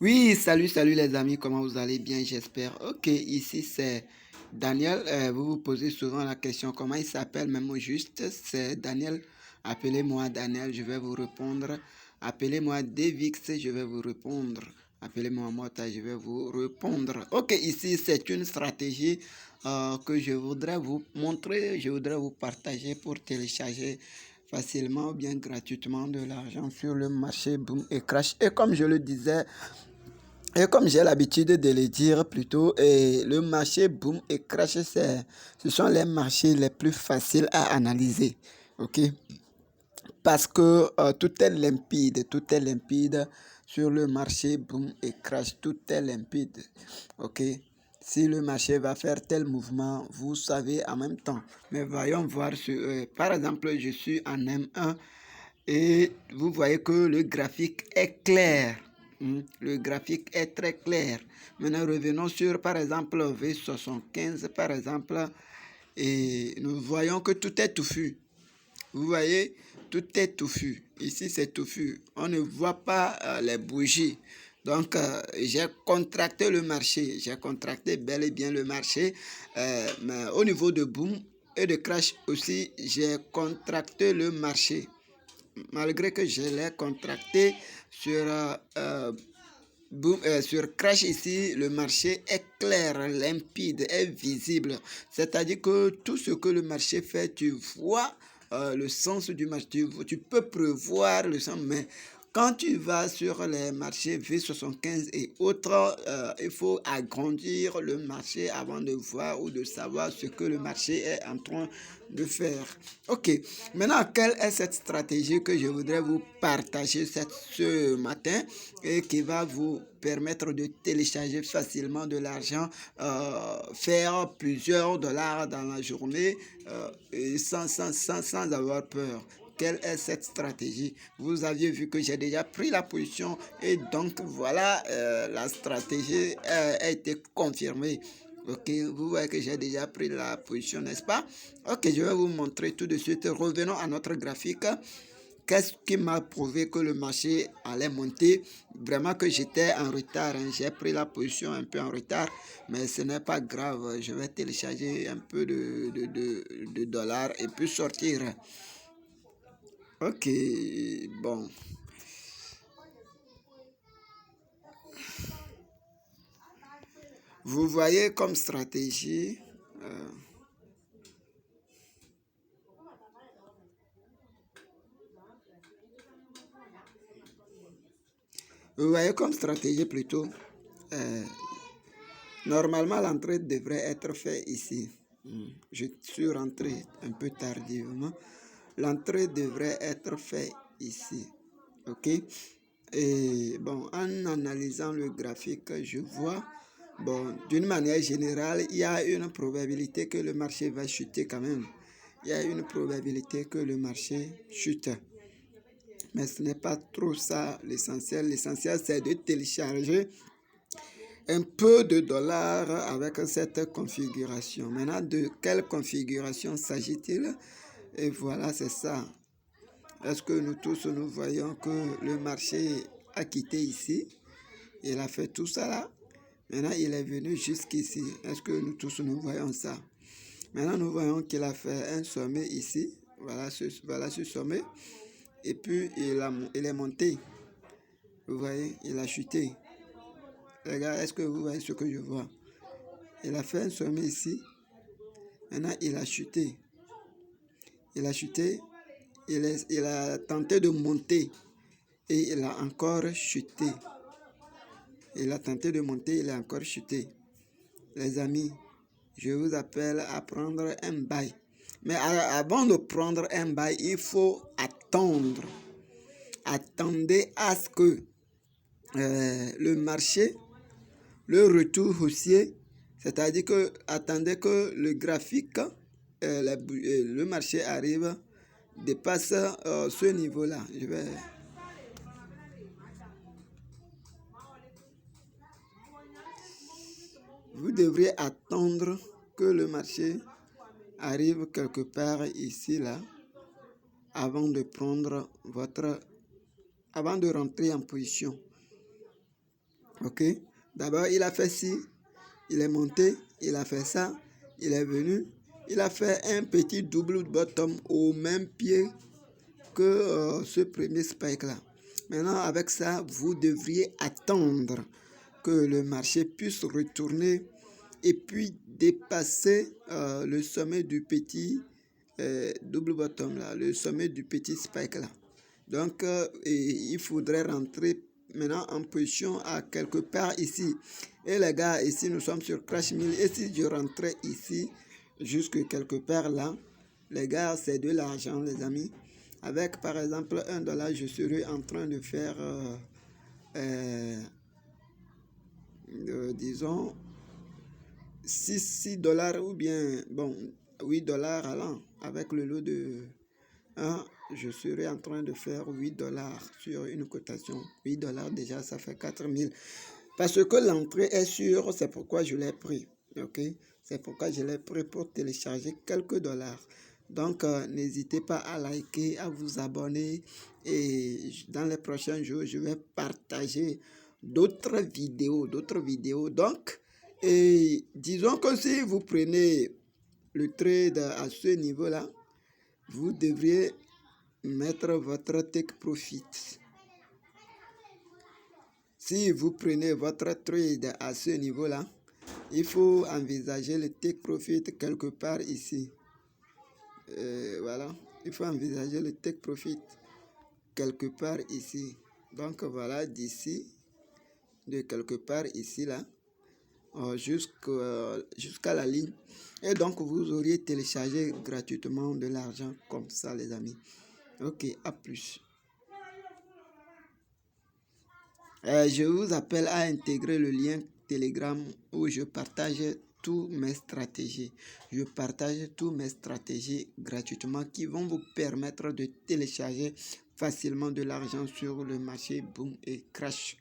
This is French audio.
Oui, salut les amis, comment vous allez bien, j'espère. Ok, ici c'est Daniel. Vous vous posez souvent la question comment il s'appelle, même au juste, c'est Daniel. Appelez-moi Daniel, je vais vous répondre. Appelez-moi Devix, je vais vous répondre. Appelez-moi Mota, je vais vous répondre. Ok, ici c'est une stratégie que je voudrais vous montrer, je voudrais vous partager pour télécharger facilement ou bien gratuitement de l'argent sur le marché Boom et Crash. Et comme je le disais, et comme j'ai l'habitude de le dire plutôt, le marché Boom et Crash, ce sont les marchés les plus faciles à analyser. Ok? Parce que tout est limpide sur le marché Boom et Crash, tout est limpide. Ok? Si le marché va faire tel mouvement, vous savez en même temps. Mais voyons voir, par exemple, je suis en M1 et vous voyez que le graphique est clair. Le graphique est très clair. Maintenant, revenons sur, par exemple, V75, par exemple, et nous voyons que tout est touffu. Vous voyez, tout est touffu. Ici, c'est touffu. On ne voit pas les bougies. Donc, j'ai contracté le marché. J'ai contracté bel et bien le marché. Mais au niveau de boom et de crash aussi, j'ai contracté le marché. Malgré que je l'ai contracté sur, sur Crash ici, le marché est clair, limpide, est visible. C'est-à-dire que tout ce que le marché fait, tu vois le sens du marché. Tu peux prévoir le sens, mais quand tu vas sur les marchés V75 et autres, il faut agrandir le marché avant de voir ou de savoir ce que le marché est en train de faire. Ok, maintenant, quelle est cette stratégie que je voudrais vous partager ce matin et qui va vous permettre de télécharger facilement de l'argent, faire plusieurs dollars dans la journée sans avoir peur. Quelle est cette stratégie? Vous aviez vu que j'ai déjà pris la position et donc voilà, la stratégie a été confirmée. Ok, vous voyez que j'ai déjà pris la position, n'est-ce pas? Ok, je vais vous montrer tout de suite. Revenons à notre graphique. Qu'est-ce qui m'a prouvé que le marché allait monter? Vraiment que j'étais en retard. J'ai pris la position un peu en retard, mais ce n'est pas grave. Je vais télécharger un peu de dollars et puis sortir. Ok, bon. Vous voyez comme stratégie. euh, Vous voyez comme stratégie plutôt. euh, Normalement, l'entrée devrait être faite ici. Je suis rentré un peu tardivement. L'entrée devrait être faite ici. OK? Et bon, en analysant le graphique, je vois, bon, d'une manière générale, il y a une probabilité que le marché va chuter quand même. Il y a une probabilité que le marché chute. Mais ce n'est pas trop ça l'essentiel. L'essentiel, c'est de télécharger un peu de dollars avec cette configuration. Maintenant, de quelle configuration s'agit-il? Et voilà, c'est ça. Est-ce que nous tous, nous voyons que le marché a quitté ici? Il a fait tout ça là. Maintenant, il est venu jusqu'ici. Est-ce que nous tous, nous voyons ça? Maintenant, nous voyons qu'il a fait un sommet ici. Voilà ce sommet. Et puis, il est monté. Vous voyez, il a chuté. Les gars, est-ce que vous voyez ce que je vois? Il a fait un sommet ici. Maintenant, il a chuté. Il a chuté. Il a tenté de monter. Et il a encore chuté. Il a tenté de monter. Il a encore chuté. Les amis, je vous appelle à prendre un bail. Mais avant de prendre un bail, il faut attendre. Attendez à ce que le marché, le retour haussier, c'est-à-dire que attendez que le graphique, le marché arrive, dépasse ce niveau-là. Vous devriez attendre que le marché arrive quelque part ici, là, avant de prendre avant de rentrer en position. Ok. D'abord, il a fait ci, il est monté, il a fait ça, il est venu, il a fait un petit double bottom au même pied que ce premier spike là. Maintenant, avec ça, vous devriez attendre que le marché puisse retourner et puis dépasser le sommet du petit double bottom là, le sommet du petit spike là. Donc, il faudrait rentrer maintenant en position à quelque part ici. Et les gars, ici nous sommes sur Crash 1000. Et si je rentrais ici, jusque quelque part là, les gars, c'est de l'argent, les amis. Avec par exemple $1, je serais en train de faire, disons, 6 dollars ou bien, bon, 8 dollars allant. Avec le lot de 1, je serais en train de faire 8 dollars sur une cotation. 8 dollars déjà, ça fait 4000. Parce que l'entrée est sûre, c'est pourquoi je l'ai pris. Ok? C'est pourquoi je l'ai pris pour télécharger quelques dollars. Donc, n'hésitez pas à liker, à vous abonner. Et dans les prochains jours, je vais partager d'autres vidéos. Donc, et disons que si vous prenez le trade à ce niveau-là, vous devriez mettre votre take profit. Si vous prenez votre trade à ce niveau-là, il faut envisager le take profit quelque part ici. Voilà, il faut envisager le take profit quelque part ici. Donc voilà, d'ici, de quelque part ici, là, jusqu'à la ligne. Et donc vous auriez téléchargé gratuitement de l'argent comme ça, les amis. Ok, à plus. Je vous appelle à intégrer le lien Telegram où je partage toutes mes stratégies. Je partage toutes mes stratégies gratuitement qui vont vous permettre de télécharger facilement de l'argent sur le marché Boom et Crash.